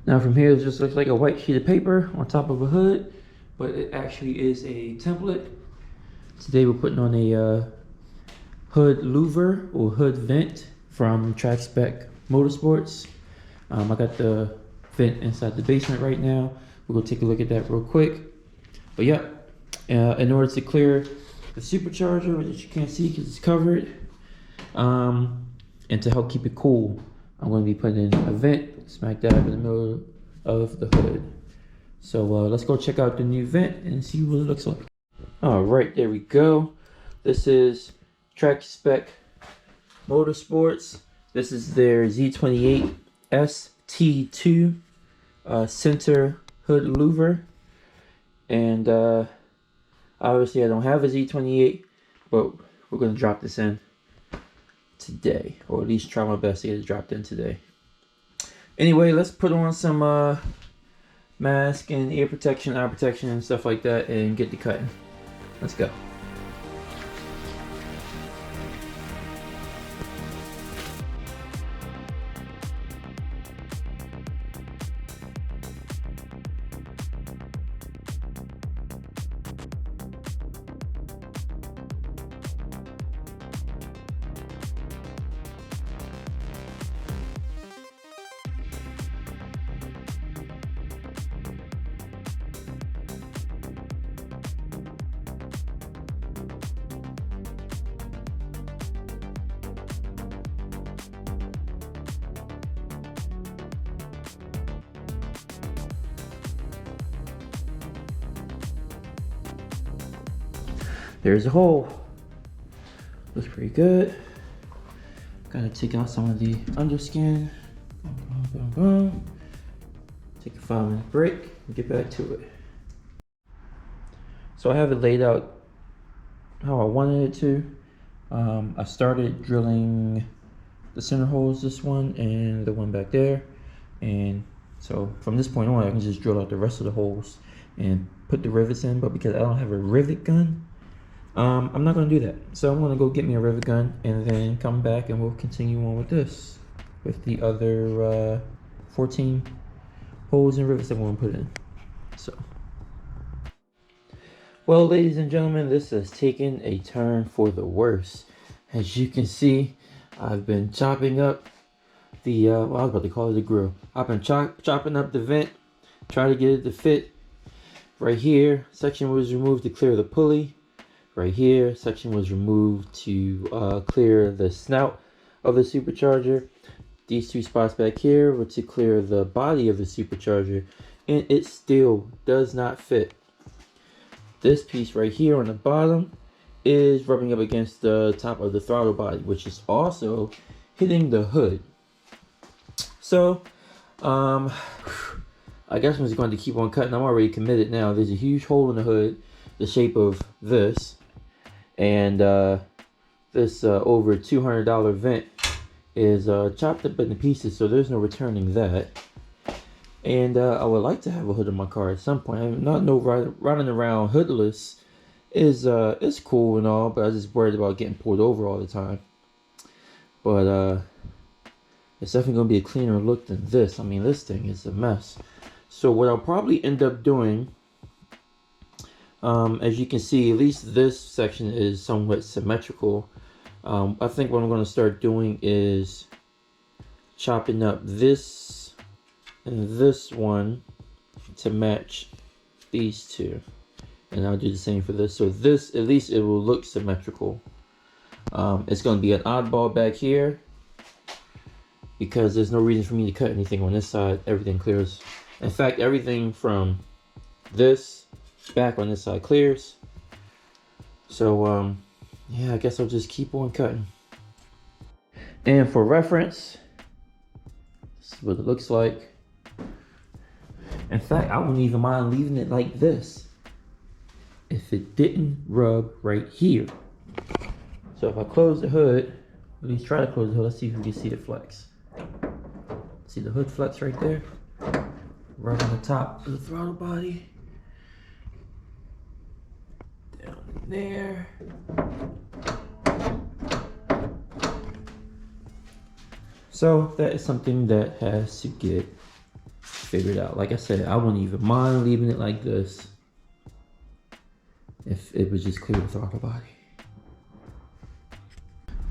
Now from here, it just looks like a white sheet of paper on top of a hood, but it actually is a template. Today we're putting on a hood louver or hood vent from Track Spec Motorsports. I got the vent inside the basement right now. We're gonna take a look at that real quick. But yeah, in order to clear the supercharger, which you can't see because it's covered, and to help keep it cool, I'm going to be putting in a vent smack dab in the middle of the hood. So let's go check out the new vent and see what it looks like. All right, there we go. This is Track Spec Motorsports. This is their Z28 ST2 center hood louver. And obviously I don't have a Z28, but we're going to drop this in today, or at least try my best to get it dropped in today. Anyway, let's put on some mask and ear protection, eye protection and stuff like that and get the cutting. Let's go. There's a hole. Looks pretty good. Gotta take out some of the underskin. Boom, boom, boom. Take a 5-minute break and get back to it. So I have it laid out how I wanted it to. I started drilling the center holes, this one and the one back there. And so from this point on, I can just drill out the rest of the holes and put the rivets in. But because I don't have a rivet gun, I'm not going to do that. So I'm going to go get me a rivet gun and then come back and we'll continue on with this, with the other 14 holes and rivets that we're going to put in. So, well, ladies and gentlemen, this has taken a turn for the worse. As you can see, I've been chopping up the, well, I was about to call it a grill. I've been chopping up the vent, trying to get it to fit. Right here, section was removed to clear the pulley. Right here, section was removed to clear the snout of the supercharger. These two spots back here were to clear the body of the supercharger, and it still does not fit. This piece right here on the bottom is rubbing up against the top of the throttle body, which is also hitting the hood. So, I guess I'm just going to keep on cutting. I'm already committed now. There's a huge hole in the hood, the shape of this. And this over $200 vent is chopped up into pieces, so there's no returning that. And I would like to have a hood in my car at some point. I'm not running around hoodless is cool and all, but I was just worried about getting pulled over all the time. But it's definitely gonna be a cleaner look than this. I mean, this thing is a mess. So what I'll probably end up doing, as you can see, at least this section is somewhat symmetrical. I think what I'm going to start doing is chopping up this and this one to match these two. And I'll do the same for this. So this, at least it will look symmetrical. It's going to be an oddball back here, because there's no reason for me to cut anything on this side. Everything clears. In fact, everything from this back on this side clears. So yeah, I guess I'll just keep on cutting. And for reference, this is what it looks like. In fact, I wouldn't even mind leaving it like this if it didn't rub right here. So if I close the hood, at least try to close the hood, let's see if we can see it flex. See the hood flex right there? Right on the top of the throttle body. Down there. So that is something that has to get figured out. Like I said, I wouldn't even mind leaving it like this if it was just clear the throttle body.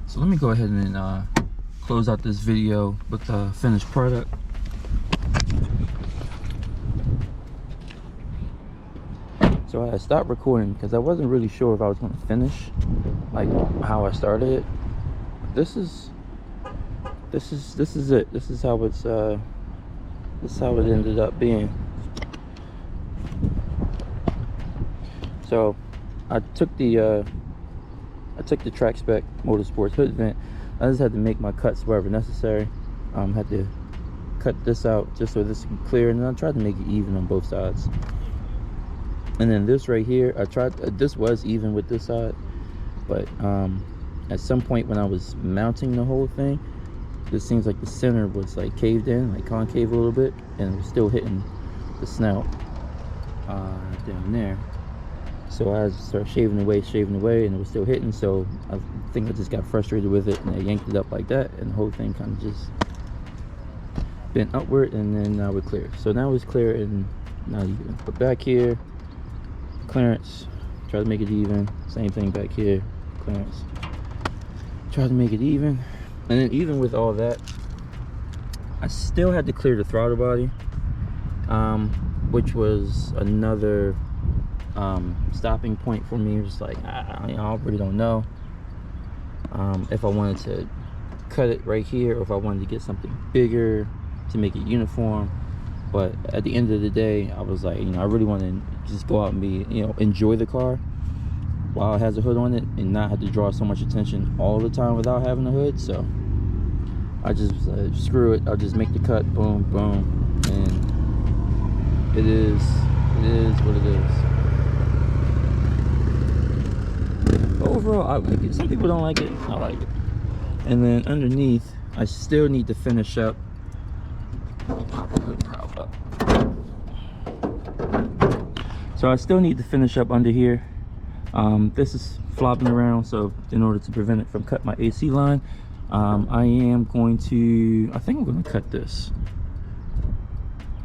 So let me go ahead and close out this video with the finished product. So I stopped recording because I wasn't really sure if I was going to finish like how I started it. This is it. This is how it's this is how it ended up being. So I took the track spec motorsports hood vent. I just had to make my cuts wherever necessary. Had to cut this out just so this can clear, and then I tried to make it even on both sides. And then this right here, I tried, this was even with this side, but at some point when I was mounting the whole thing, it seems like the center was like caved in, like concave a little bit, and it was still hitting the snout down there. So I started shaving away, and it was still hitting. So I think I just got frustrated with it, and I yanked it up like that, and the whole thing kind of just bent upward, and then now we're clear. So now it's clear and not even. But back here, clearance, try to make it even. Same thing back here, clearance, try to make it even. And then even with all that, I still had to clear the throttle body, which was another stopping point for me. Just like I really don't know if I wanted to cut it right here or if I wanted to get something bigger to make it uniform. But at the end of the day, I was like, I really want to just go out and be, enjoy the car while it has a hood on it and not have to draw so much attention all the time without having a hood. So I just screw it, I'll just make the cut, boom, boom, and it is what it is. But overall, I like it. Some people don't like it, I like it. And then underneath, I still need to finish up. So I still need to finish up under here. This is flopping around, so in order to prevent it from cutting my AC line, I am going to, I think I'm going to cut this.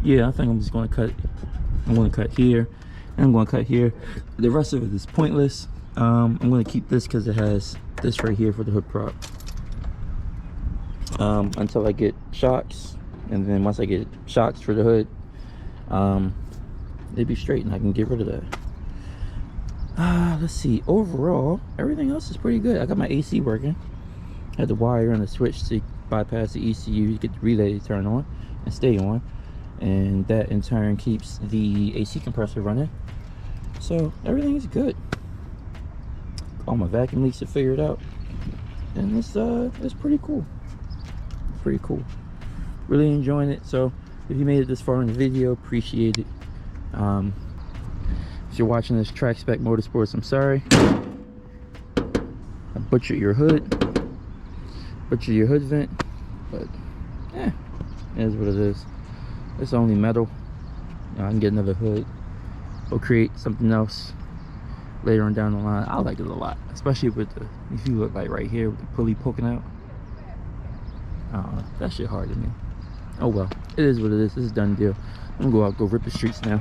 Yeah, I think I'm just going to cut, I'm going to cut here, and I'm going to cut here. The rest of it is pointless. I'm going to keep this because it has this right here for the hood prop. Until I get shocks, and then once I get shocks for the hood, it'd be straight and I can get rid of that. Let's see, overall everything else is pretty good. I got my AC working, had the wire and the switch to bypass the ECU to get the relay to turn on and stay on, and that in turn keeps the AC compressor running. So everything is good. All my vacuum leaks are figured out, and it's pretty cool. Pretty cool, really enjoying it. So if you made it this far in the video, appreciate it. If you're watching this track spec motorsports, I'm sorry I butchered your hood vent, but it is what it is. It's only metal. I can get another hood or create something else later on down the line. I like it a lot, especially with the, if you look like right here with the pulley poking out. That shit hard to me. Oh well, it is what it is. This is a done deal. I'm gonna go out, go rip the streets now.